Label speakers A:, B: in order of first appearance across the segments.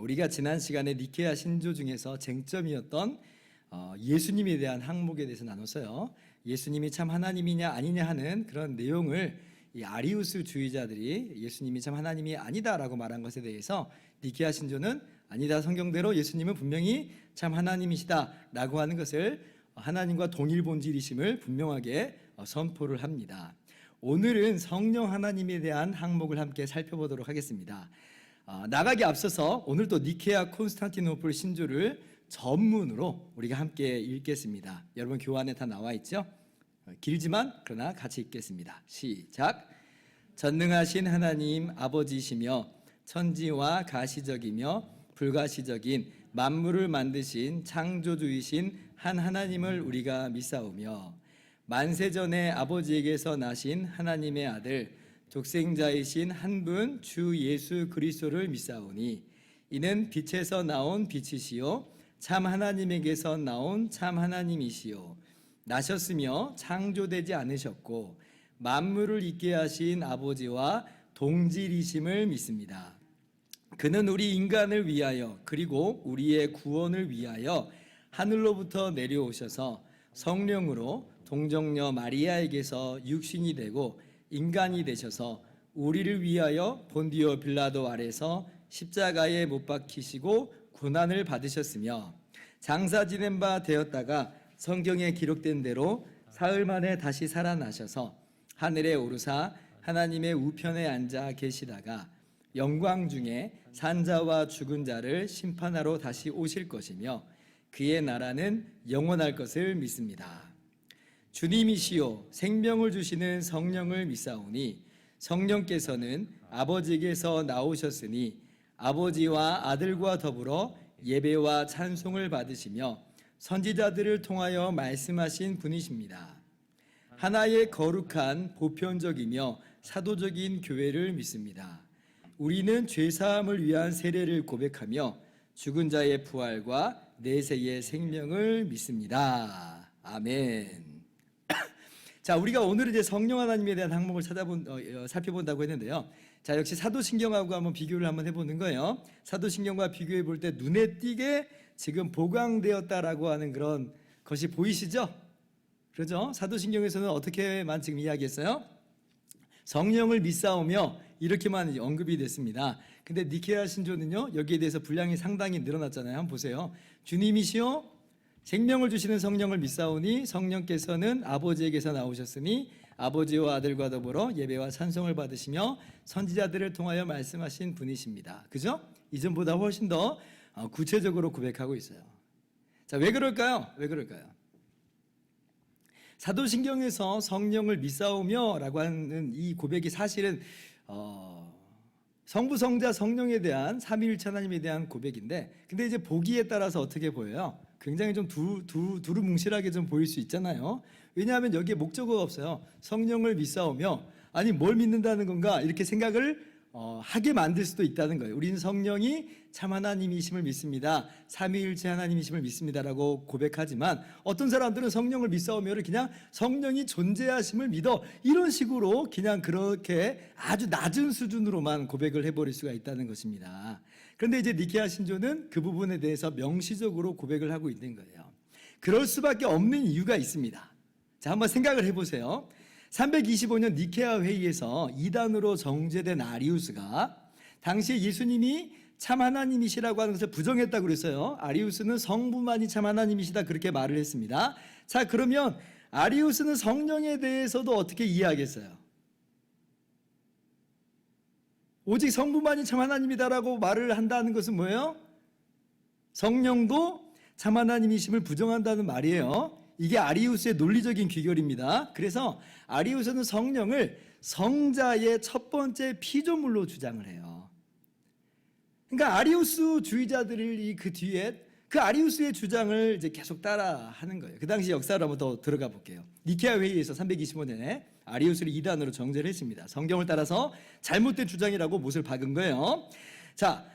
A: 우리가 지난 시간에 니케아 신조 중에서 쟁점이었던 예수님에 대한 항목에 대해서 나눴어요. 예수님이 참 하나님이냐 아니냐 하는 그런 내용을 이 아리우스 주의자들이 예수님이 참 하나님이 아니다라고 말한 것에 대해서 니케아 신조는 아니다, 성경대로 예수님은 분명히 참 하나님이시다라고 하는 것을 하나님과 동일 본질이심을 분명하게 선포를 합니다. 오늘은 성령 하나님에 대한 항목을 함께 살펴보도록 하겠습니다. 나가기 앞서서 오늘 또 니케아 콘스탄티노플 신조를 전문으로 우리가 함께 읽겠습니다. 여러분 교환에 다 나와 있죠? 길지만 그러나 같이 읽겠습니다. 시작. 전능하신 하나님 아버지시며 천지와 가시적이며 불가시적인 만물을 만드신 창조주이신 한 하나님을 우리가 믿사오며 만세전에 아버지에게서 나신 하나님의 아들 독생자이신 한 분 주 예수 그리스도를 믿사오니 이는 빛에서 나온 빛이시요 참 하나님에게서 나온 참 하나님이시요 나셨으며 창조되지 않으셨고 만물을 있게 하신 아버지와 동질이심을 믿습니다. 그는 우리 인간을 위하여 그리고 우리의 구원을 위하여 하늘로부터 내려오셔서 성령으로 동정녀 마리아에게서 육신이 되고 인간이 되셔서 우리를 위하여 본디오 빌라도 아래서 십자가에 못 박히시고 고난을 받으셨으며 장사 지낸 바 되었다가 성경에 기록된 대로 사흘 만에 다시 살아나셔서 하늘에 오르사 하나님의 우편에 앉아 계시다가 영광 중에 산자와 죽은 자를 심판하러 다시 오실 것이며 그의 나라는 영원할 것을 믿습니다. 주님이시요 생명을 주시는 성령을 믿사오니 성령께서는 아버지에게서 나오셨으니 아버지와 아들과 더불어 예배와 찬송을 받으시며 선지자들을 통하여 말씀하신 분이십니다. 하나의 거룩한 보편적이며 사도적인 교회를 믿습니다. 우리는 죄사함을 위한 세례를 고백하며 죽은 자의 부활과 내세의 생명을 믿습니다. 아멘. 자, 우리가 오늘은 이제 성령 하나님에 대한 항목을 살펴본다고 했는데요. 자, 역시 사도신경하고 한번 비교를 한번 해보는 거예요. 사도신경과 비교해 볼 때 눈에 띄게 지금 보강되었다라고 하는 그런 것이 보이시죠? 그렇죠? 사도신경에서는 어떻게만 지금 이야기했어요? 성령을 믿사오며 이렇게만 언급이 됐습니다. 근데 니케아 신조는요, 여기에 대해서 분량이 상당히 늘어났잖아요. 한번 보세요. 주님이시요 생명을 주시는 성령을 믿사오니 성령께서는 아버지에게서 나오셨으니 아버지와 아들과 더불어 예배와 찬송을 받으시며 선지자들을 통하여 말씀하신 분이십니다. 그죠? 이전보다 훨씬 더 구체적으로 고백하고 있어요. 자, 왜 그럴까요? 왜 그럴까요? 사도신경에서 성령을 믿사오며 라고 하는 이 고백이 사실은 성부, 성자, 성령에 대한 삼위일체 하나님에 대한 고백인데, 근데 이제 보기에 따라서 어떻게 보여요? 굉장히 좀 두루뭉실하게 좀 보일 수 있잖아요. 왜냐하면 여기에 목적어가 없어요. 성령을 믿사오며, 아니 뭘 믿는다는 건가 이렇게 생각을 하게 만들 수도 있다는 거예요. 우리는 성령이 참 하나님이심을 믿습니다. 삼위일체 하나님이심을 믿습니다라고 고백하지만 어떤 사람들은 성령을 믿사오며를 그냥 성령이 존재하심을 믿어 이런 식으로 그냥 그렇게 아주 낮은 수준으로만 고백을 해버릴 수가 있다는 것입니다. 그런데 이제 니케아 신조는 그 부분에 대해서 명시적으로 고백을 하고 있는 거예요. 그럴 수밖에 없는 이유가 있습니다. 자, 한번 생각을 해보세요. 325년 니케아 회의에서 이단으로 정죄된 아리우스가 당시에 예수님이 참 하나님이시라고 하는 것을 부정했다고 그랬어요. 아리우스는 성부만이 참 하나님이시다 그렇게 말을 했습니다. 자, 그러면 아리우스는 성령에 대해서도 어떻게 이해하겠어요? 오직 성부만이 참 하나님이다라고 말을 한다는 것은 뭐예요? 성령도 참 하나님이심을 부정한다는 말이에요. 이게 아리우스의 논리적인 귀결입니다. 그래서 아리우스는 성령을 성자의 첫 번째 피조물로 주장을 해요. 그러니까 아리우스 주의자들이 그 뒤에 그 아리우스의 주장을 이제 계속 따라하는 거예요. 그 당시 역사를 한번 더 들어가 볼게요. 니케아 회의에서 325년에 아리우스를 이단으로 정죄를 했습니다. 성경을 따라서 잘못된 주장이라고 못을 박은 거예요. 자,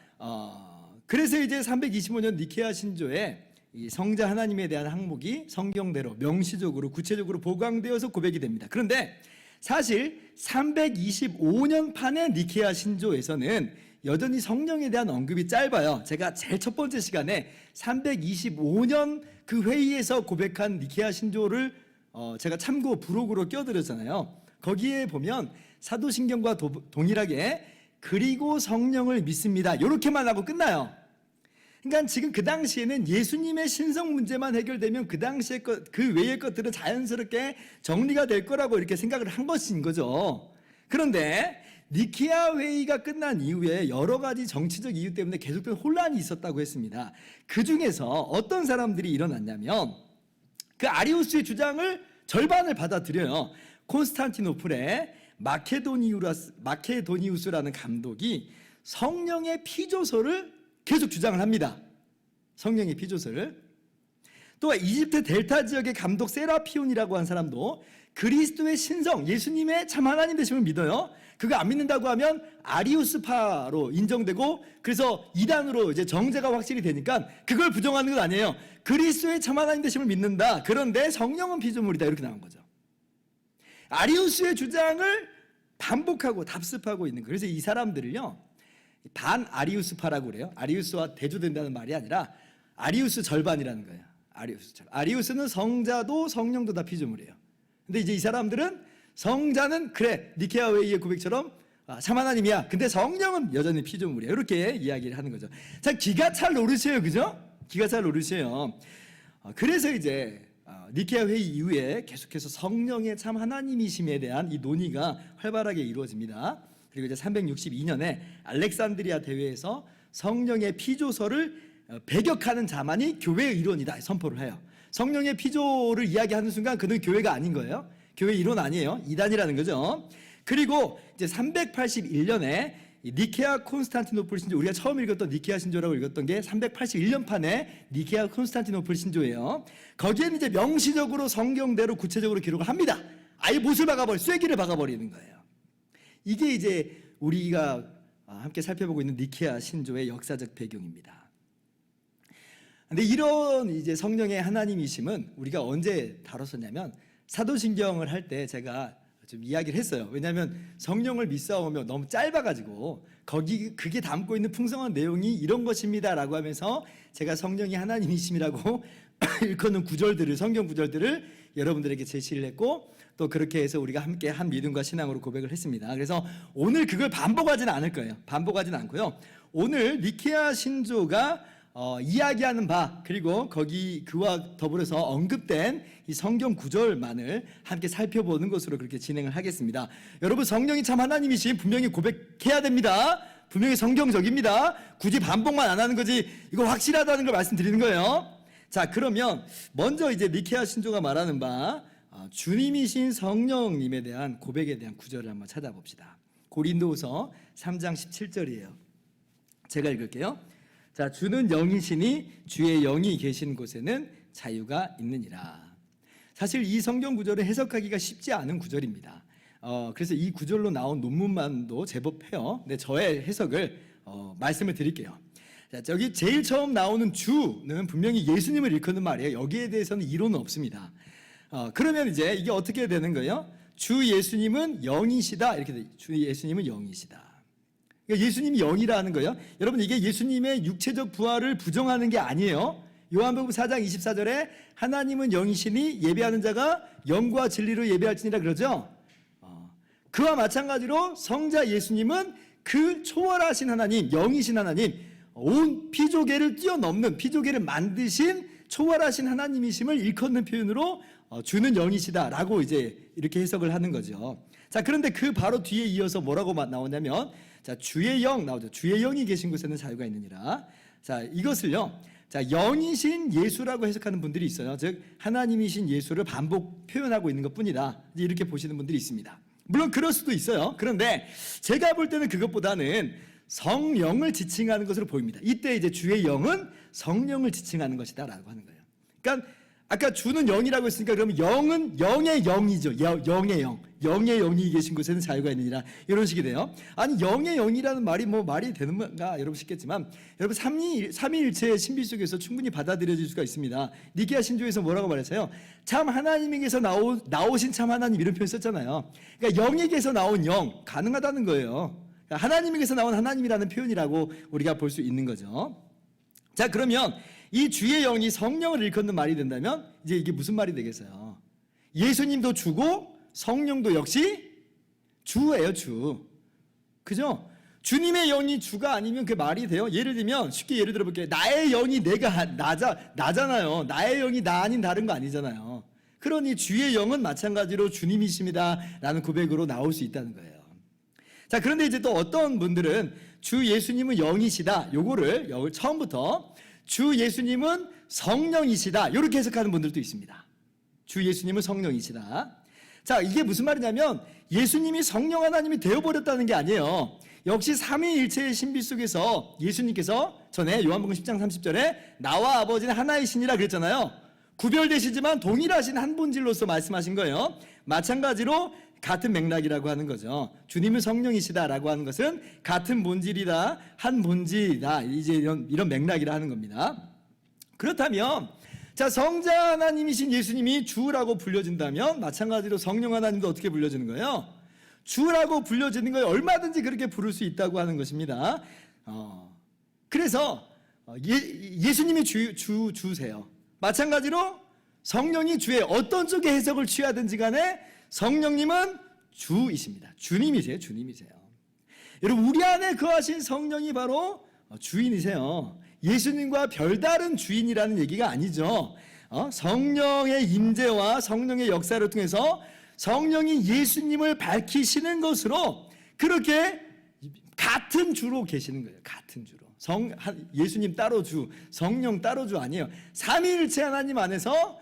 A: 그래서 이제 325년 니케아 신조에 이 성자 하나님에 대한 항목이 성경대로 명시적으로 구체적으로 보강되어서 고백이 됩니다. 그런데 사실 325년 판의 니케아 신조에서는 여전히 성령에 대한 언급이 짧아요. 제가 제일 첫 번째 시간에 325년 그 회의에서 고백한 니케아 신조를 제가 참고 부록으로 껴드렸잖아요. 거기에 보면 사도신경과 동일하게 그리고 성령을 믿습니다, 이렇게만 하고 끝나요. 그러니까 지금 그 당시에는 예수님의 신성 문제만 해결되면 그 당시의 그 외의 것들은 자연스럽게 정리가 될 거라고 이렇게 생각을 한 것인 거죠. 그런데 니케아 회의가 끝난 이후에 여러 가지 정치적 이유 때문에 계속된 혼란이 있었다고 했습니다. 그 중에서 어떤 사람들이 일어났냐면 그 아리우스의 주장을 절반을 받아들여요. 콘스탄티노플의 마케도니우스라는 감독이 성령의 피조서를 계속 주장을 합니다. 성령의 피조서를. 또 이집트 델타 지역의 감독 세라피온이라고 한 사람도 그리스도의 신성, 예수님의 참 하나님 되심을 믿어요. 그거 안 믿는다고 하면 아리우스파로 인정되고, 그래서 이단으로 이제 정죄가 확실히 되니까 그걸 부정하는 건 아니에요. 그리스도의 참 하나님 되심을 믿는다. 그런데 성령은 피조물이다, 이렇게 나온 거죠. 아리우스의 주장을 반복하고 답습하고 있는 거예요. 그래서 이 사람들을요, 반 아리우스파라고 그래요. 아리우스와 대조된다는 말이 아니라 아리우스 절반이라는 거예요. 아리우스는 성자도 성령도 다 피조물이에요. 근데 이제 이 사람들은 성자는 그래, 니케아 회의의 고백처럼 참 하나님이야. 근데 성령은 여전히 피조물이야. 이렇게 이야기를 하는 거죠. 자, 기가 찰 노릇이에요, 그죠? 기가 찰 노릇이에요. 그래서 이제 니케아 회의 이후에 계속해서 성령의 참 하나님이심에 대한 이 논의가 활발하게 이루어집니다. 그리고 이제 362년에 알렉산드리아 대회에서 성령의 피조서를 배격하는 자만이 교회의 일원이다 선포를 해요. 성령의 피조를 이야기하는 순간 그는 교회가 아닌 거예요. 교회 일원 아니에요. 이단이라는 거죠. 그리고 이제 381년에 니케아 콘스탄티노플 신조, 우리가 처음 읽었던 니케아 신조라고 읽었던 게 381년판의 니케아 콘스탄티노플 신조예요. 거기에는 이제 명시적으로 성경대로 구체적으로 기록을 합니다. 아예 못을 쐐기를 박아버리는 거예요. 이게 이제 우리가 함께 살펴보고 있는 니케아 신조의 역사적 배경입니다. 근데 이런 이제 성령의 하나님이심은 우리가 언제 다뤘었냐면 사도신경을 할 때 제가 좀 이야기를 했어요. 왜냐하면 성령을 믿사오며 너무 짧아가지고 그게 담고 있는 풍성한 내용이 이런 것입니다라고 하면서 제가 성령이 하나님이심이라고 일컫는 구절들을, 성경 구절들을 여러분들에게 제시를 했고, 또 그렇게 해서 우리가 함께 한 믿음과 신앙으로 고백을 했습니다. 그래서 오늘 그걸 반복하지는 않을 거예요. 반복하지는 않고요. 오늘 니케아 신조가 이야기하는 바, 그리고 그와 더불어서 언급된 이 성경 구절만을 함께 살펴보는 것으로 그렇게 진행을 하겠습니다. 여러분, 성령이 참 하나님이신 분명히 고백해야 됩니다. 분명히 성경적입니다. 굳이 반복만 안 하는 거지, 이거 확실하다는 걸 말씀드리는 거예요. 자, 그러면 먼저 이제 니케아 신조가 말하는 바 주님이신 성령님에 대한 고백에 대한 구절을 한번 찾아봅시다. 고린도후서 3장 17절이에요. 제가 읽을게요. 자, 주는 영이시니 주의 영이 계신 곳에는 자유가 있느니라. 사실 이 성경 구절을 해석하기가 쉽지 않은 구절입니다. 그래서 이 구절로 나온 논문만도 제법 해요. 근데 저의 해석을 말씀을 드릴게요. 자, 저기 제일 처음 나오는 주는 분명히 예수님을 일컫는 말이에요. 여기에 대해서는 이론은 없습니다. 그러면 이제 이게 어떻게 되는 거예요? 주 예수님은 영이시다, 이렇게 돼. 주 예수님은 영이시다. 그러니까 예수님이 영이라는 거예요. 여러분, 이게 예수님의 육체적 부활을 부정하는 게 아니에요. 요한복음 4장 24절에 하나님은 영이시니 예배하는 자가 영과 진리로 예배할지니라 그러죠. 그와 마찬가지로 성자 예수님은 그 초월하신 하나님, 영이신 하나님, 온 피조계를 뛰어넘는, 피조계를 만드신 초월하신 하나님이심을 일컫는 표현으로 주는 영이시다라고 이제 이렇게 해석을 하는 거죠. 자, 그런데 그 바로 뒤에 이어서 뭐라고 나오냐면, 자, 주의 영 나오죠. 주의 영이 계신 곳에는 자유가 있느니라. 자, 이것을요, 자, 영이신 예수라고 해석하는 분들이 있어요. 즉 하나님이신 예수를 반복 표현하고 있는 것뿐이다, 이렇게 보시는 분들이 있습니다. 물론 그럴 수도 있어요. 그런데 제가 볼 때는 그것보다는 성령을 지칭하는 것으로 보입니다. 이때 이제 주의 영은 성령을 지칭하는 것이다라고 하는 거예요. 그러니까 아까 주는 영이라고 했으니까 그러면 영은 영의 영이죠. 영의 영. 영의 영이 계신 곳에는 자유가 있느니라, 이런 식이 돼요. 아니, 영의 영이라는 말이 뭐 말이 되는 건가, 여러분 싶겠지만, 여러분 삼위일체의 신비 속에서 충분히 받아들여질 수가 있습니다. 니케아 신조에서 뭐라고 말했어요? 참 하나님에게서 나오신 참 하나님, 이런 표현 썼잖아요. 그러니까 영에게서 나온 영, 가능하다는 거예요. 하나님에게서 나온 하나님이라는 표현이라고 우리가 볼 수 있는 거죠. 자, 그러면 이 주의 영이 성령을 일컫는 말이 된다면 이제 이게 무슨 말이 되겠어요? 예수님도 주고 성령도 역시 주예요, 주. 그죠? 주님의 영이 주가 아니면 그 말이 돼요? 예를 들면 쉽게 예를 들어 볼게요. 나의 영이 나잖아요. 나의 영이 나 아닌 다른 거 아니잖아요. 그러니 주의 영은 마찬가지로 주님이십니다 라는 고백으로 나올 수 있다는 거예요. 자, 그런데 이제 또 어떤 분들은 주 예수님은 영이시다, 요거를 처음부터 주 예수님은 성령이시다 이렇게 해석하는 분들도 있습니다. 주 예수님은 성령이시다. 자, 이게 무슨 말이냐면 예수님이 성령 하나님이 되어버렸다는 게 아니에요. 역시 삼위일체의 신비 속에서 예수님께서 전에 요한복음 10장 30절에 나와 아버지는 하나이시니라 그랬잖아요. 구별되시지만 동일하신 한 본질로서 말씀하신 거예요. 마찬가지로 같은 맥락이라고 하는 거죠. 주님은 성령이시다라고 하는 것은 같은 본질이다, 한 본질이다, 이제 이런 맥락이라 하는 겁니다. 그렇다면 자, 성자 하나님이신 예수님이 주라고 불려진다면 마찬가지로 성령 하나님도 어떻게 불려지는 거예요? 주라고 불려지는 거예요. 얼마든지 그렇게 부를 수 있다고 하는 것입니다. 그래서 예수님이 주세요. 마찬가지로 성령이 주의 어떤 쪽의 해석을 취하든지 간에 성령님은 주이십니다. 주님이세요. 주님이세요. 여러분, 우리 안에 거하신 성령이 바로 주인이세요. 예수님과 별다른 주인이라는 얘기가 아니죠. 성령의 임재와 성령의 역사를 통해서 성령이 예수님을 밝히시는 것으로 그렇게 같은 주로 계시는 거예요. 같은 주로. 예수님 따로 주, 성령 따로 주 아니에요. 삼위일체 하나님 안에서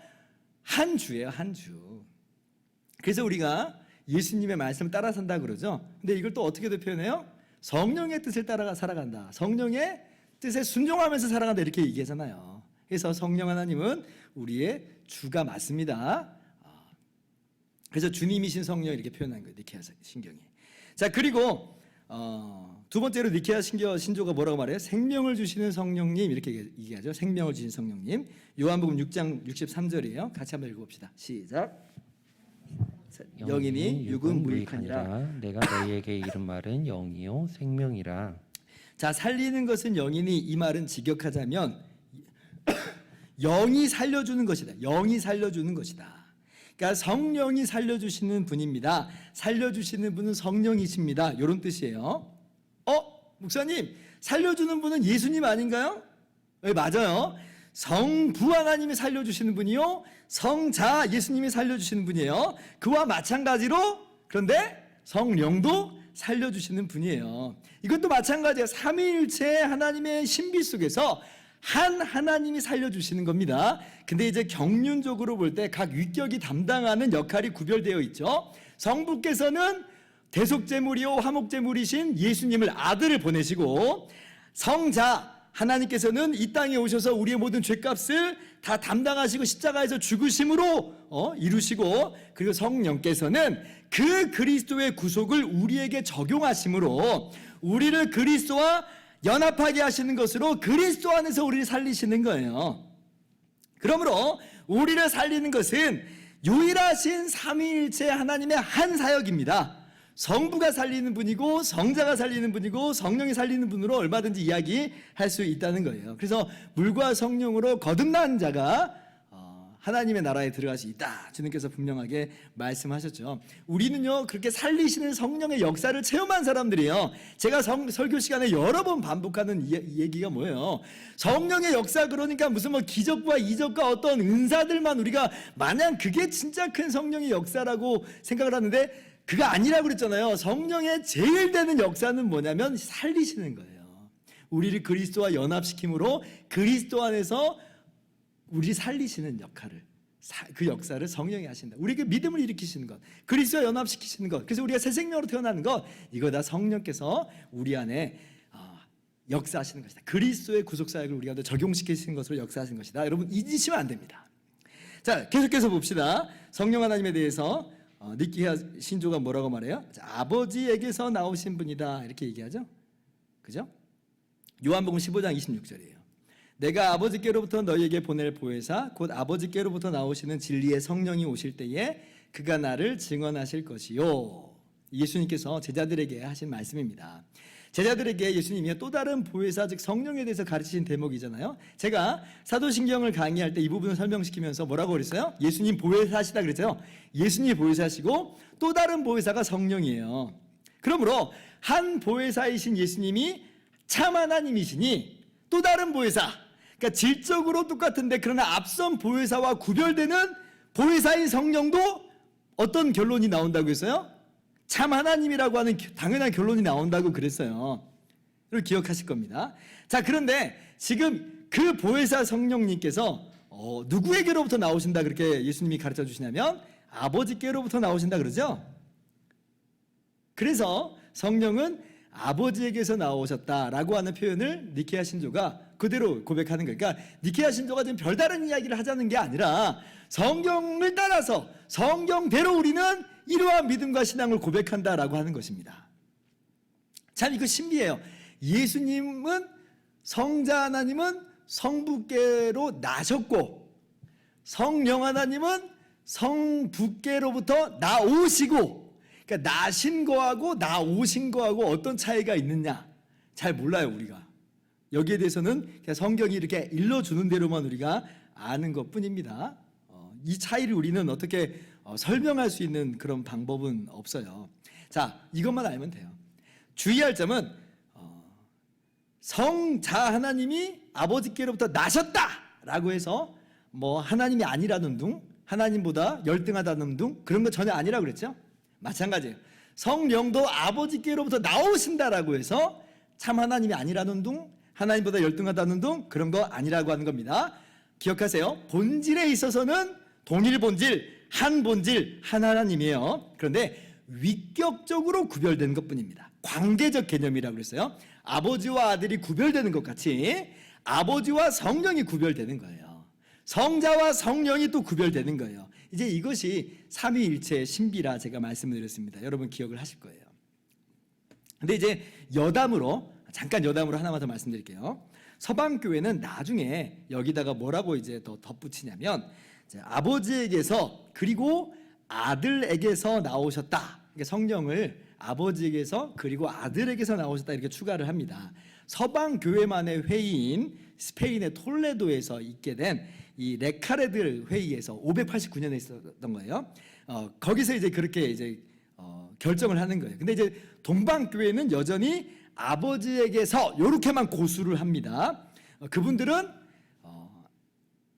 A: 한 주예요. 한 주. 그래서 우리가 예수님의 말씀을 따라 산다 그러죠. 근데 이걸 또 어떻게도 표현해요? 성령의 뜻을 따라 살아간다. 성령의 뜻에 순종하면서 살아간다 이렇게 얘기하잖아요. 그래서 성령 하나님은 우리의 주가 맞습니다. 그래서 주님이신 성령 이렇게 표현한 거예요. 니케아 신경이. 자, 그리고 두 번째로 니케아 신조가 뭐라고 말해요? 생명을 주시는 성령님 이렇게 얘기하죠. 생명을 주신 성령님. 요한복음 6장 63절이에요. 같이 한번 읽어봅시다. 시작. 영이니 육은 무익하니라.
B: 내가 너희에게 이른 말은 영이요 생명이라.
A: 자, 살리는 것은 영이니 이 말은 직역하자면 영이 살려주는 것이다. 영이 살려주는 것이다. 그러니까 성령이 살려주시는 분입니다. 살려주시는 분은 성령이십니다. 이런 뜻이에요. 목사님, 살려주는 분은 예수님 아닌가요? 네, 맞아요. 성부 하나님이 살려주시는 분이요, 성자 예수님이 살려주시는 분이에요. 그와 마찬가지로 그런데 성령도 살려주시는 분이에요. 이것도 마찬가지예요. 삼위일체 하나님의 신비 속에서 한 하나님이 살려주시는 겁니다. 근데 이제 경륜적으로 볼 때 각 위격이 담당하는 역할이 구별되어 있죠. 성부께서는 대속제물이요 화목제물이신 예수님을 아들을 보내시고, 성자 하나님께서는 이 땅에 오셔서 우리의 모든 죄값을 다 담당하시고 십자가에서 죽으심으로 이루시고, 그리고 성령께서는 그 그리스도의 구속을 우리에게 적용하심으로 우리를 그리스도와 연합하게 하시는 것으로 그리스도 안에서 우리를 살리시는 거예요. 그러므로 우리를 살리는 것은 유일하신 삼위일체 하나님의 한 사역입니다. 성부가 살리는 분이고 성자가 살리는 분이고 성령이 살리는 분으로 얼마든지 이야기할 수 있다는 거예요. 그래서 물과 성령으로 거듭난 자가 하나님의 나라에 들어갈 수 있다. 주님께서 분명하게 말씀하셨죠. 우리는요 그렇게 살리시는 성령의 역사를 체험한 사람들이에요. 제가 설교 시간에 여러 번 반복하는 얘기가 뭐예요? 성령의 역사, 그러니까 무슨 뭐 기적과 이적과 어떤 은사들만 우리가 마냥 그게 진짜 큰 성령의 역사라고 생각을 하는데 그가 아니라고 그랬잖아요. 성령의 제일 되는 역사는 뭐냐면 살리시는 거예요. 우리를 그리스도와 연합시킴으로 그리스도 안에서 우리 살리시는 역할을, 그 역사를 성령이 하신다. 우리에게 믿음을 일으키시는 것, 그리스도와 연합시키시는 것, 그래서 우리가 새 생명으로 태어나는 것, 이거 다 성령께서 우리 안에 역사하시는 것이다. 그리스도의 구속사역을 우리 가운데 적용시키시는 것으로 역사하시는 것이다. 여러분 잊으시면 안 됩니다. 자, 계속해서 봅시다. 성령 하나님에 대해서 니케아 신조가 뭐라고 말해요? 자, 아버지에게서 나오신 분이다 이렇게 얘기하죠. 그죠? 요한복음 15장 26절이에요. 내가 아버지께로부터 너희에게 보낼 보혜사 곧 아버지께로부터 나오시는 진리의 성령이 오실 때에 그가 나를 증언하실 것이요. 예수님께서 제자들에게 하신 말씀입니다. 제자들에게 예수님이 또 다른 보혜사 즉 성령에 대해서 가르치신 대목이잖아요. 제가 사도신경을 강의할 때 이 부분을 설명시키면서 뭐라고 그랬어요? 예수님 보혜사시다 그랬어요. 예수님이 보혜사시고 또 다른 보혜사가 성령이에요. 그러므로 한 보혜사이신 예수님이 참 하나님이시니 또 다른 보혜사, 그러니까 질적으로 똑같은데 그러나 앞선 보혜사와 구별되는 보혜사인 성령도 어떤 결론이 나온다고 했어요? 참 하나님이라고 하는 당연한 결론이 나온다고 그랬어요. 이걸 기억하실 겁니다. 자, 그런데 지금 그 보혜사 성령님께서 누구에게로부터 나오신다 그렇게 예수님이 가르쳐 주시냐면 아버지께로부터 나오신다 그러죠. 그래서 성령은 아버지에게서 나오셨다라고 하는 표현을 니케아 신조가 그대로 고백하는 거예요. 그러니까 니케아 신조가 지금 별다른 이야기를 하자는 게 아니라 성경을 따라서 성경대로 우리는 이러한 믿음과 신앙을 고백한다라고 하는 것입니다. 참 이거 신비해요. 예수님은 성자 하나님은 성부께로 나셨고 성령 하나님은 성부께로부터 나오시고, 그러니까 나신 거하고 나오신 거하고 어떤 차이가 있느냐 잘 몰라요 우리가. 여기에 대해서는 그냥 성경이 이렇게 일러주는 대로만 우리가 아는 것뿐입니다. 이 차이를 우리는 어떻게 설명할 수 있는 그런 방법은 없어요. 자, 이것만 알면 돼요. 주의할 점은 성자 하나님이 아버지께로부터 나셨다라고 해서 뭐 하나님이 아니라는 둥, 하나님보다 열등하다는 둥 그런 거 전혀 아니라고 그랬죠. 마찬가지예요. 성령도 아버지께로부터 나오신다라고 해서 참 하나님이 아니라는 둥, 하나님보다 열등하다는 둥 그런 거 아니라고 하는 겁니다. 기억하세요. 본질에 있어서는 동일 본질, 한 본질, 한 하나님이에요. 그런데 위격적으로 구별되는 것뿐입니다. 관계적 개념이라고 그랬어요. 아버지와 아들이 구별되는 것 같이 아버지와 성령이 구별되는 거예요. 성자와 성령이 또 구별되는 거예요. 이제 이것이 삼위일체의 신비라 제가 말씀을 드렸습니다. 여러분 기억을 하실 거예요. 근데 이제 잠깐 여담으로 하나만 더 말씀드릴게요. 서방교회는 나중에 여기다가 뭐라고 이제 더 덧붙이냐면 아버지에게서 그리고 아들에게서 나오셨다. 그러니까 성령을 아버지에게서 그리고 아들에게서 나오셨다 이렇게 추가를 합니다. 서방교회만의 회의인 스페인의 톨레도에서 있게 된 이 레카레드 회의에서 589년에 있었던 거예요. 거기서 이제 그렇게 이제 결정을 하는 거예요. 근데 이제 동방교회는 여전히 아버지에게서 이렇게만 고수를 합니다. 그분들은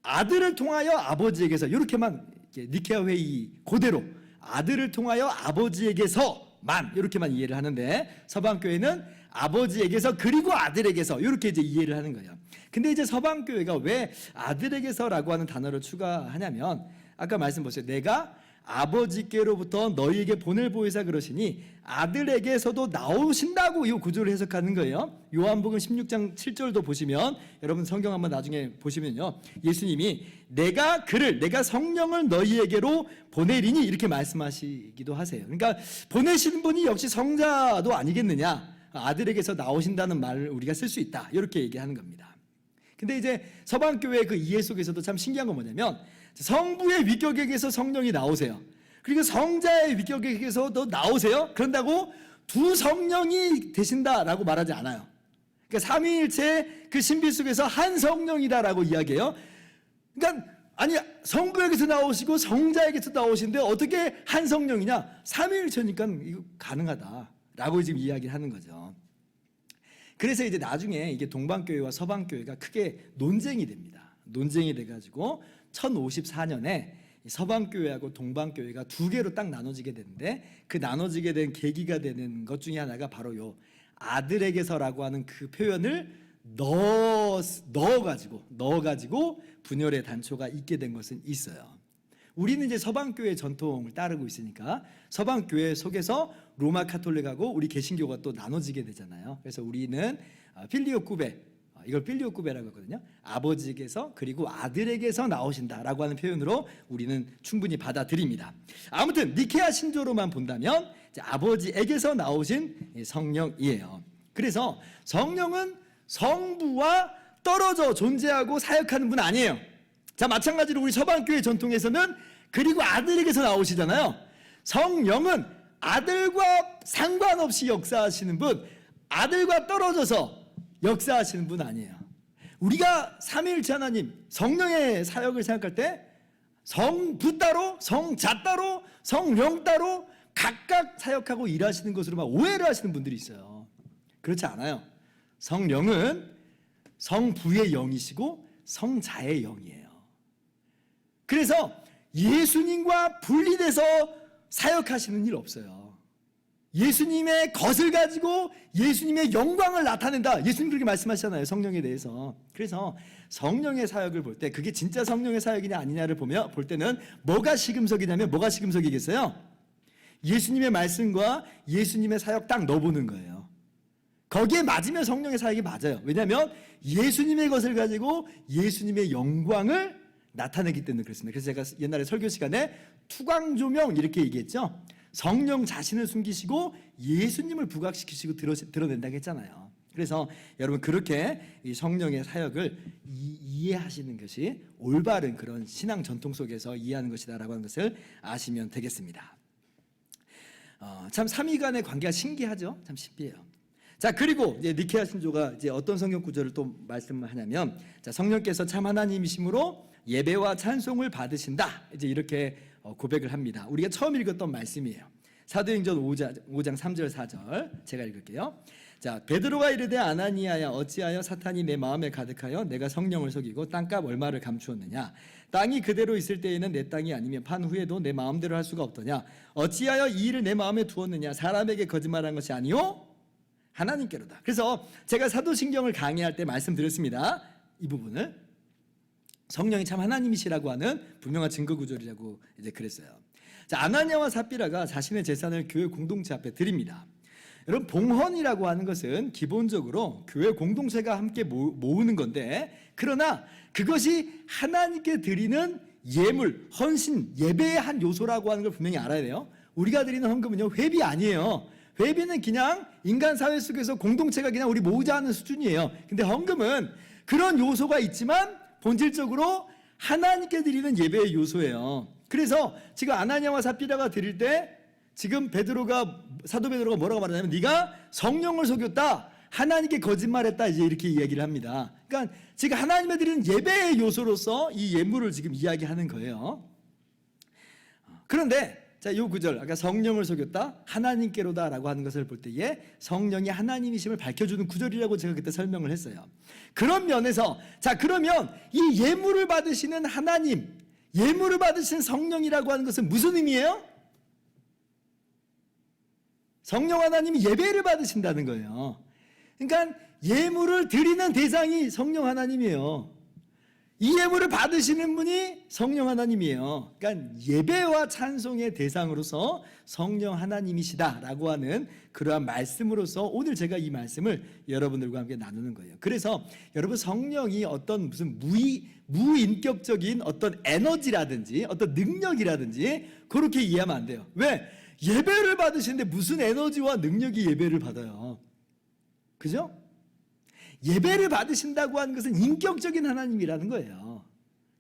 A: 아들을 통하여 아버지에게서 이렇게만 니케아 회의 그대로 아들을 통하여 아버지에게서만 이렇게만 이해를 하는데 서방교회는 아버지에게서 그리고 아들에게서 이렇게 이제 이해를 하는 거예요. 근데 이제 서방교회가 왜 아들에게서라고 하는 단어를 추가하냐면 아까 말씀 보세요. 내가 아버지께로부터 너희에게 보낼 보혜사 그러시니 아들에게서도 나오신다고 이 구조를 해석하는 거예요. 요한복음 16장 7절도 보시면 여러분 성경 한번 나중에 보시면요. 예수님이 내가 성령을 너희에게로 보내리니 이렇게 말씀하시기도 하세요. 그러니까 보내시는 분이 역시 성자도 아니겠느냐. 아들에게서 나오신다는 말을 우리가 쓸 수 있다. 이렇게 얘기하는 겁니다. 근데 이제 서방교회의 그 이해 속에서도 참 신기한 건 뭐냐면 성부의 위격에게서 성령이 나오세요. 그리고 성자의 위격에게서도 나오세요. 그런다고 두 성령이 되신다라고 말하지 않아요. 그러니까 삼위일체 그 신비 속에서 한 성령이다라고 이야기해요. 그러니까 아니 성부에게서 나오시고 성자에게서 나오시는데 어떻게 한 성령이냐? 삼위일체니까 이거 가능하다라고 지금 이야기를 하는 거죠. 그래서 이제 나중에 이게 동방교회와 서방교회가 크게 논쟁이 됩니다. 논쟁이 돼가지고 1054년에 서방교회하고 동방교회가 두 개로 딱 나눠지게 되는데 그 나눠지게 된 계기가 되는 것 중에 하나가 바로 요 아들에게서라고 하는 그 표현을 넣어가지고 분열의 단초가 있게 된 것은 있어요. 우리는 이제 서방교회 전통을 따르고 있으니까 서방교회 속에서 로마 카톨릭하고 우리 개신교가 또 나눠지게 되잖아요. 그래서 우리는 필리오쿠베, 이걸 필리오쿠베라고 하거든요. 아버지에게서 그리고 아들에게서 나오신다라고 하는 표현으로 우리는 충분히 받아들입니다. 아무튼 니케아 신조로만 본다면 이제 아버지에게서 나오신 성령이에요. 그래서 성령은 성부와 떨어져 존재하고 사역하는 분 아니에요. 자, 마찬가지로 우리 서방교회 전통에서는 그리고 아들에게서 나오시잖아요. 성령은 아들과 상관없이 역사하시는 분, 아들과 떨어져서 역사하시는 분 아니에요. 우리가 삼위일체 하나님 성령의 사역을 생각할 때 성부 따로, 성자 따로, 성령 따로 각각 사역하고 일하시는 것으로 막 오해를 하시는 분들이 있어요. 그렇지 않아요. 성령은 성부의 영이시고 성자의 영이에요. 그래서 예수님과 분리돼서 사역하시는 일 없어요. 예수님의 것을 가지고 예수님의 영광을 나타낸다. 예수님 그렇게 말씀하시잖아요. 성령에 대해서. 그래서 성령의 사역을 볼 때 그게 진짜 성령의 사역이냐 아니냐를 볼 때는 뭐가 시금석이냐면 뭐가 시금석이겠어요? 예수님의 말씀과 예수님의 사역 딱 넣어보는 거예요. 거기에 맞으면 성령의 사역이 맞아요. 왜냐하면 예수님의 것을 가지고 예수님의 영광을 나타내기 때문에 그렇습니다. 그래서 제가 옛날에 설교 시간에 투광조명 이렇게 얘기했죠. 성령 자신을 숨기시고 예수님을 부각시키시고 드러낸다고 했잖아요. 그래서 여러분 그렇게 이 성령의 사역을 이해하시는 것이 올바른 그런 신앙 전통 속에서 이해하는 것이다라고 하는 것을 아시면 되겠습니다. 참 삼위 간의 관계가 신기하죠. 참 신비해요. 자, 그리고 이제 니케아 신조가 이제 어떤 성경 구절을 또 말씀하냐면, 자, 성령께서 참 하나님이심으로 예배와 찬송을 받으신다. 이제 이렇게 고백을 합니다. 우리가 처음 읽었던 말씀이에요. 사도행전 5장 3절 4절 제가 읽을게요. 자, 베드로가 이르되 아나니아야 어찌하여 사탄이 내 마음에 가득하여 내가 성령을 속이고 땅값 얼마를 감추었느냐. 땅이 그대로 있을 때에는 내 땅이 아니면 판 후에도 내 마음대로 할 수가 없더냐. 어찌하여 이 일을 내 마음에 두었느냐. 사람에게 거짓말한 것이 아니요 하나님께로다. 그래서 제가 사도신경을 강의할 때 말씀드렸습니다. 이 부분을 성령이 참 하나님이시라고 하는 분명한 증거 구절이라고 이제 그랬어요. 자, 아나니아와 삽비라가 자신의 재산을 교회 공동체 앞에 드립니다. 여러분, 봉헌이라고 하는 것은 기본적으로 교회 공동체가 함께 모으는 건데, 그러나 그것이 하나님께 드리는 예물, 헌신, 예배의 한 요소라고 하는 걸 분명히 알아야 돼요. 우리가 드리는 헌금은요, 회비 아니에요. 회비는 그냥 인간 사회 속에서 공동체가 그냥 우리 모으자 하는 수준이에요. 근데 헌금은 그런 요소가 있지만 본질적으로 하나님께 드리는 예배의 요소예요. 그래서 지금 아나니아와 삽비라가 드릴 때 지금 사도 베드로가 뭐라고 말하냐면 네가 성령을 속였다, 하나님께 거짓말했다, 이제 이렇게 이야기를 합니다. 그러니까 지금 하나님에 드리는 예배의 요소로서 이 예물을 지금 이야기하는 거예요. 그런데 자, 요 구절, 아까 성령을 속였다, 하나님께로다라고 하는 것을 볼 때에 성령이 하나님이심을 밝혀주는 구절이라고 제가 그때 설명을 했어요. 그런 면에서 자, 그러면 이 예물을 받으시는 하나님, 예물을 받으시는 성령이라고 하는 것은 무슨 의미예요? 성령 하나님이 예배를 받으신다는 거예요. 그러니까 예물을 드리는 대상이 성령 하나님이에요. 이 예물을 받으시는 분이 성령 하나님이에요. 그러니까 예배와 찬송의 대상으로서 성령 하나님이시다라고 하는 그러한 말씀으로서 오늘 제가 이 말씀을 여러분들과 함께 나누는 거예요. 그래서 여러분, 성령이 어떤 무슨 무인격적인 어떤 에너지라든지 어떤 능력이라든지 그렇게 이해하면 안 돼요. 왜? 예배를 받으시는데 무슨 에너지와 능력이 예배를 받아요? 그죠? 예배를 받으신다고 하는 것은 인격적인 하나님이라는 거예요.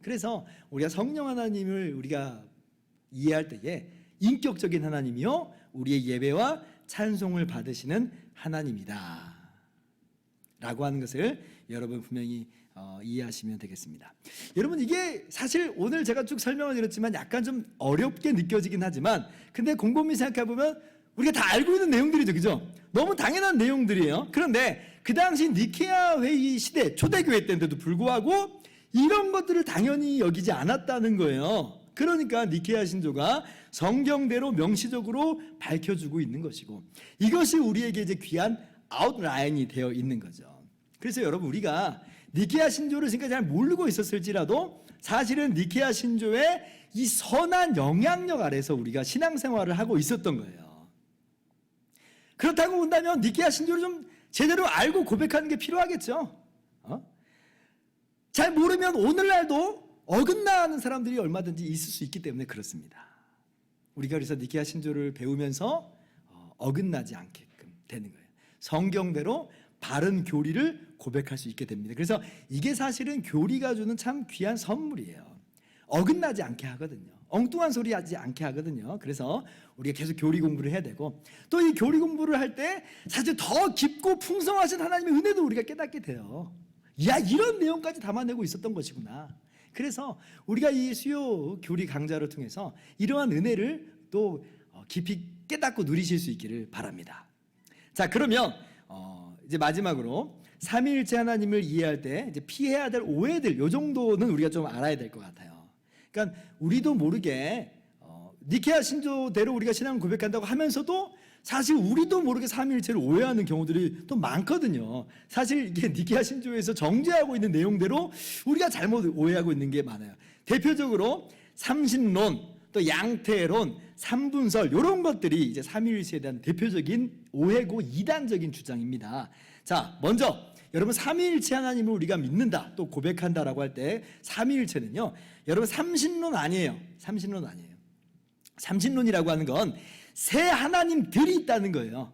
A: 그래서 우리가 성령 하나님을 우리가 이해할 때에 인격적인 하나님이요, 우리의 예배와 찬송을 받으시는 하나님이다 라고 하는 것을 여러분 분명히 이해하시면 되겠습니다. 여러분, 이게 사실 오늘 제가 쭉 설명을 드렸지만 약간 좀 어렵게 느껴지긴 하지만, 근데 곰곰이 생각해보면 우리가 다 알고 있는 내용들이죠. 그죠? 너무 당연한 내용들이에요. 그런데 그 당시 니케아 회의 시대, 초대교회 때인데도 불구하고 이런 것들을 당연히 여기지 않았다는 거예요. 그러니까 니케아 신조가 성경대로 명시적으로 밝혀주고 있는 것이고, 이것이 우리에게 이제 귀한 아웃라인이 되어 있는 거죠. 그래서 여러분, 우리가 니케아 신조를 지금까지 잘 모르고 있었을지라도 사실은 니케아 신조의 이 선한 영향력 아래서 우리가 신앙생활을 하고 있었던 거예요. 그렇다고 본다면 니케아 신조를 좀 제대로 알고 고백하는 게 필요하겠죠. 잘 모르면 오늘날도 어긋나는 사람들이 얼마든지 있을 수 있기 때문에 그렇습니다. 우리가 그래서 니케아 신조를 배우면서 어긋나지 않게끔 되는 거예요. 성경대로 바른 교리를 고백할 수 있게 됩니다. 그래서 이게 사실은 교리가 주는 참 귀한 선물이에요. 어긋나지 않게 하거든요. 엉뚱한 소리 하지 않게 하거든요. 그래서 우리가 계속 교리 공부를 해야 되고, 또 이 교리 공부를 할 때 사실 더 깊고 풍성하신 하나님의 은혜도 우리가 깨닫게 돼요. 야, 이런 내용까지 담아내고 있었던 것이구나. 그래서 우리가 이 수요 교리 강좌를 통해서 이러한 은혜를 또 깊이 깨닫고 누리실 수 있기를 바랍니다. 자, 그러면 이제 마지막으로 삼위일체 하나님을 이해할 때 이제 피해야 될 오해들, 요 정도는 우리가 좀 알아야 될 것 같아요. 그러니까 우리도 모르게 니케아 신조대로 우리가 신앙을 고백한다고 하면서도 사실 우리도 모르게 삼위일체를 오해하는 경우들이 또 많거든요. 사실 이게 니케아 신조에서 정죄하고 있는 내용대로 우리가 잘못 오해하고 있는 게 많아요. 대표적으로 삼신론, 또 양태론, 삼분설, 이런 것들이 이제 삼위일체에 대한 대표적인 오해고 이단적인 주장입니다. 자, 먼저 여러분, 삼위일체 하나님을 우리가 믿는다, 또 고백한다라고 할 때 삼위일체는요, 여러분 삼신론 아니에요. 삼신론 아니에요. 삼신론이라고 하는 건 세 하나님들이 있다는 거예요.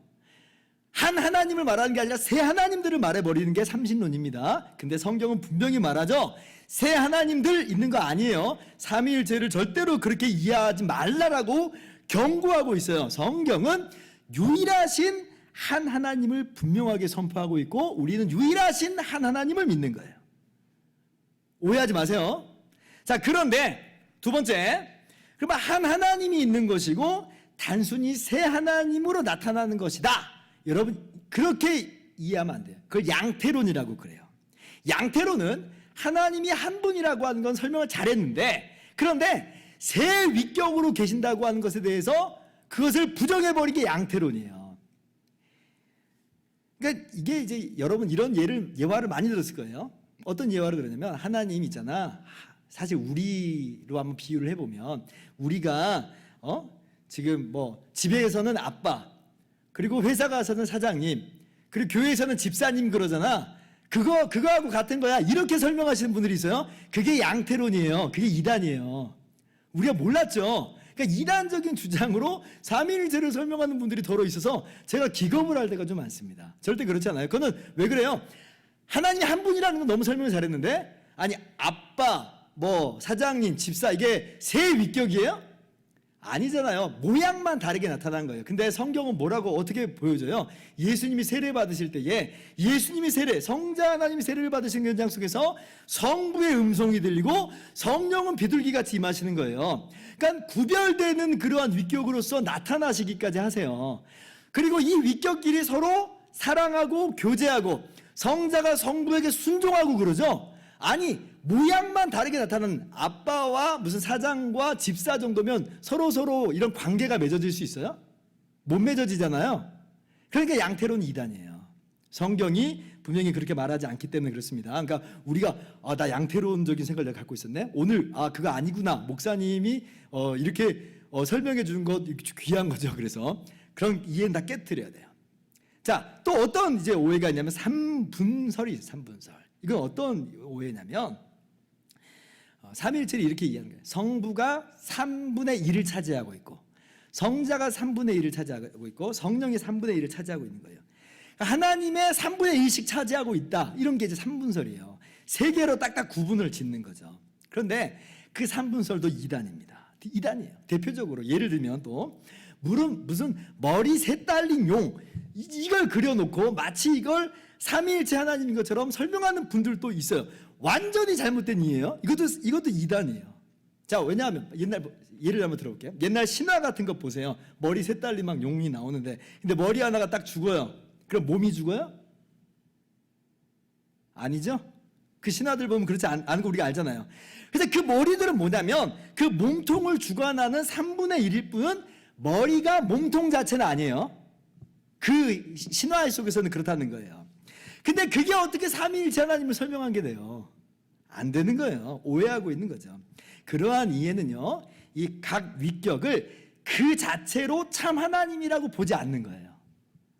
A: 한 하나님을 말하는 게 아니라 세 하나님들을 말해버리는 게 삼신론입니다. 근데 성경은 분명히 말하죠. 세 하나님들 있는 거 아니에요. 삼위일체를 절대로 그렇게 이해하지 말라라고 경고하고 있어요. 성경은 유일하신 한 하나님을 분명하게 선포하고 있고, 우리는 유일하신 한 하나님을 믿는 거예요. 오해하지 마세요. 자, 그런데 두 번째, 그러면 한 하나님이 있는 것이고 단순히 세 하나님으로 나타나는 것이다. 여러분, 그렇게 이해하면 안 돼요. 그걸 양태론이라고 그래요. 양태론은 하나님이 한 분이라고 하는 건 설명을 잘했는데, 그런데 세 위격으로 계신다고 하는 것에 대해서 그것을 부정해버린 게 양태론이에요. 그러니까 이게 이제 여러분 이런 예화를 많이 들었을 거예요. 어떤 예화를 들었냐면, 하나님 있잖아. 사실 우리로 한번 비유를 해보면, 우리가 지금 뭐 집에서는 아빠, 그리고 회사 가서는 사장님, 그리고 교회에서는 집사님 그러잖아. 그거하고 같은 거야. 이렇게 설명하시는 분들이 있어요. 그게 양태론이에요. 그게 이단이에요. 우리가 몰랐죠. 그러니까 이단적인 주장으로 삼위일체를 설명하는 분들이 더러 있어서 제가 기겁을 할 때가 좀 많습니다. 절대 그렇지 않아요. 그거는 왜 그래요? 하나님이 한 분이라는 건 너무 설명을 잘했는데, 아니 아빠, 뭐 사장님, 집사, 이게 세 위격이에요? 아니잖아요. 모양만 다르게 나타난 거예요. 근데 성경은 뭐라고 어떻게 보여줘요? 예수님이 세례 받으실 때에 예수님이 성자 하나님이 세례를 받으신 현장 속에서 성부의 음성이 들리고 성령은 비둘기같이 임하시는 거예요. 그러니까 구별되는 그러한 위격으로서 나타나시기까지 하세요. 그리고 이 위격끼리 서로 사랑하고 교제하고 성자가 성부에게 순종하고 그러죠. 아니, 모양만 다르게 나타나는 아빠와 무슨 사장과 집사 정도면 서로 이런 관계가 맺어질 수 있어요? 못 맺어지잖아요. 그러니까 양태론이 이단이에요. 성경이 분명히 그렇게 말하지 않기 때문에 그렇습니다. 그러니까 우리가 나 양태론적인 생각을 내가 갖고 있었네. 오늘 그거 아니구나. 목사님이 이렇게 설명해 주는 것 귀한 거죠. 그래서 그런 이해는 다 깨트려야 돼요. 자, 또 어떤 이제 오해가 있냐면 삼분설이 삼분설. 이건 어떤 오해냐면, 삼위일체를 이렇게 이해하는 거예요. 성부가 3분의 1을 차지하고 있고, 성자가 3분의 1을 차지하고 있고, 성령이 3분의 1을 차지하고 있는 거예요. 하나님의 3분의 1씩 차지하고 있다. 이런 게 이제 삼분설이에요. 세 개로 딱딱 구분을 짓는 거죠. 그런데 그 삼분설도 이단입니다. 이단이에요. 대표적으로 예를 들면 또 무슨 머리 셋 달린 용, 이걸 그려놓고 마치 이걸 삼위일체 하나님인 것처럼 설명하는 분들도 있어요. 완전히 잘못된 이해예요. 이것도 이단이에요. 자, 왜냐하면 옛날 예를 한번 들어볼게요. 옛날 신화 같은 거 보세요. 머리 셋 달린 막 용이 나오는데, 근데 머리 하나가 딱 죽어요. 그럼 몸이 죽어요? 아니죠? 그 신화들 보면 그렇지 않은 거 우리가 알잖아요. 그래서 그 머리들은 뭐냐면, 그 몸통을 주관하는 3분의 1일 뿐 머리가 몸통 자체는 아니에요. 그 신화 속에서는 그렇다는 거예요. 근데 그게 어떻게 삼위일체 하나님을 설명한 게 돼요? 안 되는 거예요. 오해하고 있는 거죠. 그러한 이해는요, 이 각 위격을 그 자체로 참 하나님이라고 보지 않는 거예요.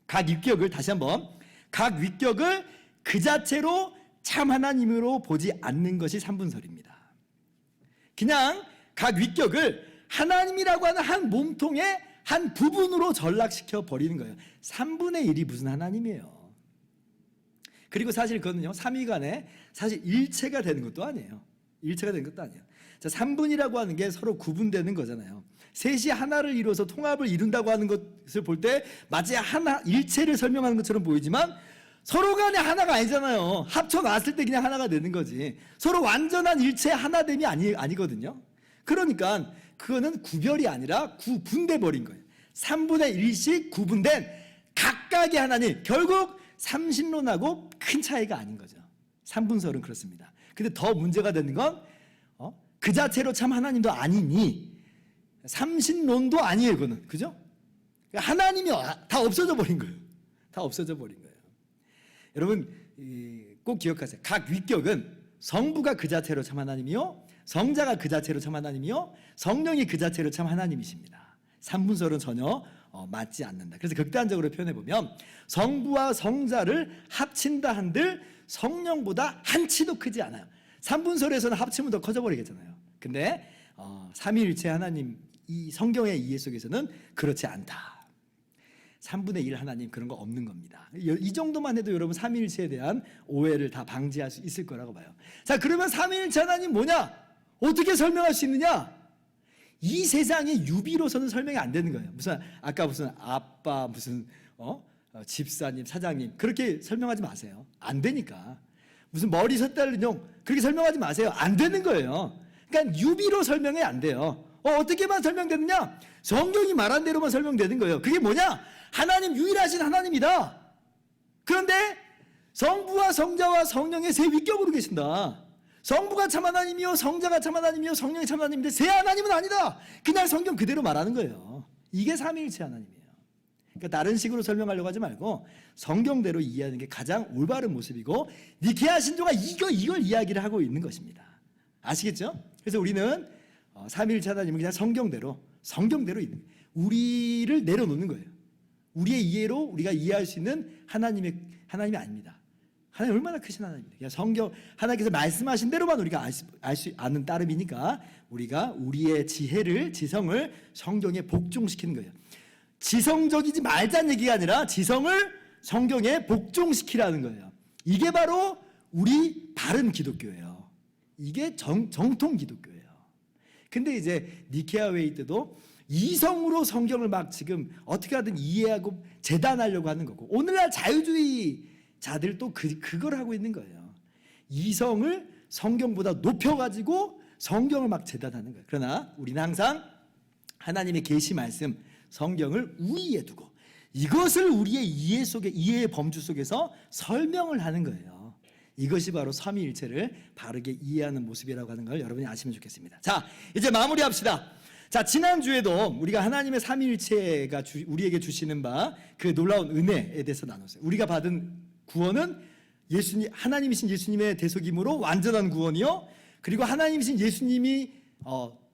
A: 각 위격을 다시 한번, 각 위격을 그 자체로 참 하나님으로 보지 않는 것이 삼분설입니다. 그냥 각 위격을 하나님이라고 하는 한 몸통의 한 부분으로 전락시켜 버리는 거예요. 3분의 1이 무슨 하나님이에요? 그리고 사실 그거는요, 삼위간에 사실 일체가 되는 것도 아니에요. 일체가 된 것도 아니에요. 자, 3분이라고 하는 게 서로 구분되는 거잖아요. 셋이 하나를 이루어서 통합을 이룬다고 하는 것을 볼 때 마치 하나 일체를 설명하는 것처럼 보이지만 서로 간에 하나가 아니잖아요. 합쳐놨을 때 그냥 하나가 되는 거지. 서로 완전한 일체 하나됨이 아니거든요. 그러니까 그거는 구별이 아니라 구분돼 버린 거예요. 3분의 1씩 구분된 각각의 하나님. 결국 삼신론하고 큰 차이가 아닌 거죠. 삼분설은 그렇습니다. 근데 더 문제가 되는 건 그 자체로 참 하나님도 아니니 삼신론도 아니에요. 그거는. 그죠? 하나님이 다 없어져 버린 거예요. 다 없어져 버린 거예요. 여러분 꼭 기억하세요. 각 위격은 성부가 그 자체로 참 하나님이요, 성자가 그 자체로 참 하나님이요, 성령이 그 자체로 참 하나님이십니다. 삼분설은 전혀 맞지 않는다. 그래서 극단적으로 표현해 보면 성부와 성자를 합친다 한들 성령보다 한치도 크지 않아요. 삼분설에서는 합치면 더 커져버리겠잖아요. 근데 삼위일체 하나님 이 성경의 이해 속에서는 그렇지 않다. 3분의 1 하나님 그런 거 없는 겁니다. 이 정도만 해도 여러분 삼위일체에 대한 오해를 다 방지할 수 있을 거라고 봐요. 자, 그러면 삼위일체 하나님 뭐냐? 어떻게 설명할 수 있느냐? 이 세상의 유비로서는 설명이 안 되는 거예요. 아까 무슨 아빠 무슨 집사님 사장님 그렇게 설명하지 마세요. 안 되니까. 무슨 머리 섰다는 용 그렇게 설명하지 마세요. 안 되는 거예요. 그러니까 유비로 설명이 안 돼요. 어떻게만 설명되느냐? 성경이 말한 대로만 설명되는 거예요. 그게 뭐냐? 하나님 유일하신 하나님이다. 그런데 성부와 성자와 성령의 세 위격으로 계신다. 성부가 참 하나님이요, 성자가 참 하나님이요, 성령이 참 하나님인데 세 하나님은 아니다. 그냥 성경 그대로 말하는 거예요. 이게 삼위일체 하나님이에요. 그러니까 다른 식으로 설명하려고 하지 말고 성경대로 이해하는 게 가장 올바른 모습이고 니케아 신조가 이걸 이야기를 하고 있는 것입니다. 아시겠죠? 그래서 우리는 삼위일체 하나님은 그냥 성경대로 우리를 내려놓는 거예요. 우리의 이해로 우리가 이해할 수 있는 하나님이 아닙니다. 하나님 얼마나 크신 하나님입니다. 그냥 성경 하나님께서 말씀하신 대로만 우리가 알 수 아는 따름이니까 우리가 우리의 지성을 성경에 복종시키는 거예요. 지성적이지 말자는 얘기가 아니라 지성을 성경에 복종시키라는 거예요. 이게 바로 우리 바른 기독교예요. 이게 정통 기독교예요. 근데 이제 니케아 회의 때도 이성으로 성경을 막 지금 어떻게 하든 이해하고 재단하려고 하는 거고 오늘날 자유주의자들도 그걸 하고 있는 거예요. 이성을 성경보다 높여가지고 성경을 막 재단하는 거예요. 그러나 우리는 항상 하나님의 계시 말씀 성경을 우위에 두고 이것을 우리의 이해의 범주 속에서 설명을 하는 거예요. 이것이 바로 삼위일체를 바르게 이해하는 모습이라고 하는 걸 여러분이 아시면 좋겠습니다. 자, 이제 마무리합시다. 자, 지난주에도 우리가 하나님의 삼위일체가 우리에게 주시는 바 그 놀라운 은혜에 대해서 나눴어요. 우리가 받은 구원은 하나님이신 예수님의 대속임으로 완전한 구원이요, 그리고 하나님이신 예수님이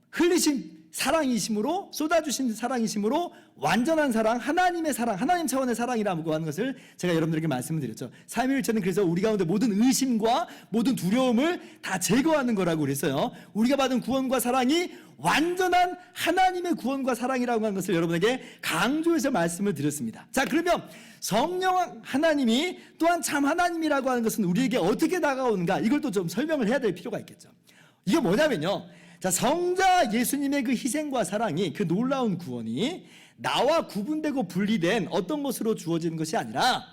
A: 흘리신 사랑이심으로 쏟아주신 사랑이심으로 완전한 사랑, 하나님의 사랑, 하나님 차원의 사랑이라고 하는 것을 제가 여러분들에게 말씀을 드렸죠. 삼위일체는 그래서 우리 가운데 모든 의심과 모든 두려움을 다 제거하는 거라고 그랬어요. 우리가 받은 구원과 사랑이 완전한 하나님의 구원과 사랑이라고 하는 것을 여러분에게 강조해서 말씀을 드렸습니다. 자, 그러면 성령 하나님이 또한 참 하나님이라고 하는 것은 우리에게 어떻게 다가오는가, 이걸 또 좀 설명을 해야 될 필요가 있겠죠. 이게 뭐냐면요, 자, 성자 예수님의 그 희생과 사랑이, 그 놀라운 구원이 나와 구분되고 분리된 어떤 것으로 주어지는 것이 아니라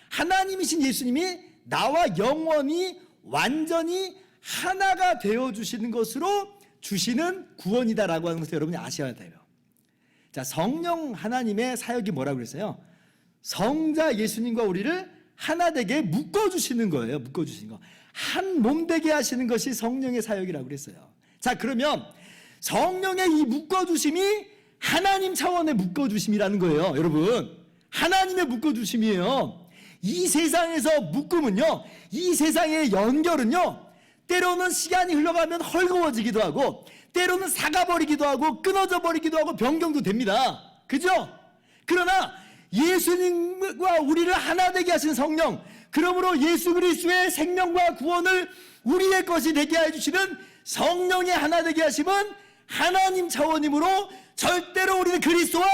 A: 하나님이신 예수님이 나와 영원히 완전히 하나가 되어주시는 것으로 주시는 구원이다라고 하는 것을 여러분이 아셔야 돼요. 자, 성령 하나님의 사역이 뭐라고 그랬어요? 성자 예수님과 우리를 하나 되게 묶어주시는 거예요. 묶어주시는 거. 한 몸 되게 하시는 것이 성령의 사역이라고 그랬어요. 자, 그러면 성령의 이 묶어주심이 하나님 차원의 묶어주심이라는 거예요. 여러분, 하나님의 묶어주심이에요. 이 세상에서 묶음은요, 이 세상의 연결은요, 때로는 시간이 흘러가면 헐거워지기도 하고 때로는 사가버리기도 하고 끊어져 버리기도 하고 변경도 됩니다. 그죠? 그러나 예수님과 우리를 하나 되게 하신 성령, 그러므로 예수 그리스도의 생명과 구원을 우리의 것이 되게 해주시는 성령의 하나 되게 하심은 하나님 차원이므로 절대로 우리는 그리스도와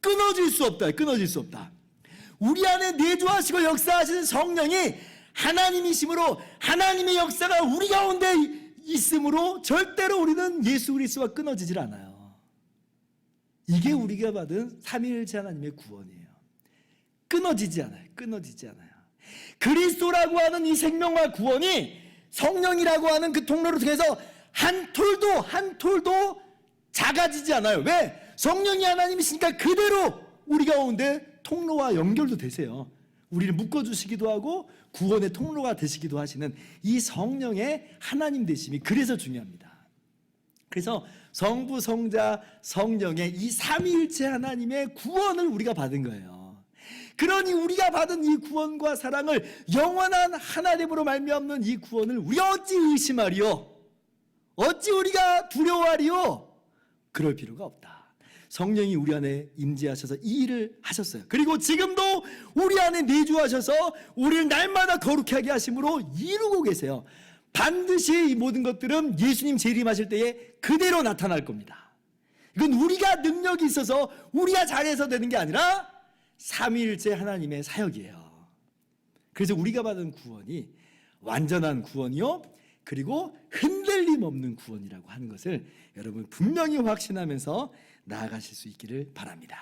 A: 끊어질 수 없다. 끊어질 수 없다. 우리 안에 내주하시고 역사하시는 성령이 하나님이심으로 하나님의 역사가 우리 가운데 있으므로 절대로 우리는 예수 그리스도와 끊어지질 않아요. 이게 우리가 받은 삼위일체 하나님의 구원이에요. 끊어지지 않아요. 끊어지지 않아요. 그리스도라고 하는 이 생명과 구원이 성령이라고 하는 그 통로를 통해서 한 톨도 작아지지 않아요. 왜? 성령이 하나님이시니까 그대로 우리 가운데 통로와 연결도 되세요. 우리를 묶어주시기도 하고 구원의 통로가 되시기도 하시는 이 성령의 하나님 되심이 그래서 중요합니다. 그래서 성부, 성자, 성령의 이 삼위일체 하나님의 구원을 우리가 받은 거예요. 그러니 우리가 받은 이 구원과 사랑을 영원한 하나님으로 말미암는 이 구원을 우리가 어찌 의심하리요? 어찌 우리가 두려워하리요? 그럴 필요가 없다. 성령이 우리 안에 임재하셔서 이 일을 하셨어요. 그리고 지금도 우리 안에 내주하셔서 우리를 날마다 거룩하게 하게 하심으로 이루고 계세요. 반드시 이 모든 것들은 예수님 재림하실 때에 그대로 나타날 겁니다. 이건 우리가 능력이 있어서 우리가 잘해서 되는 게 아니라 삼위일체 하나님의 사역이에요. 그래서 우리가 받은 구원이 완전한 구원이요, 그리고 흔들림 없는 구원이라고 하는 것을 여러분 분명히 확신하면서 나아가실 수 있기를 바랍니다.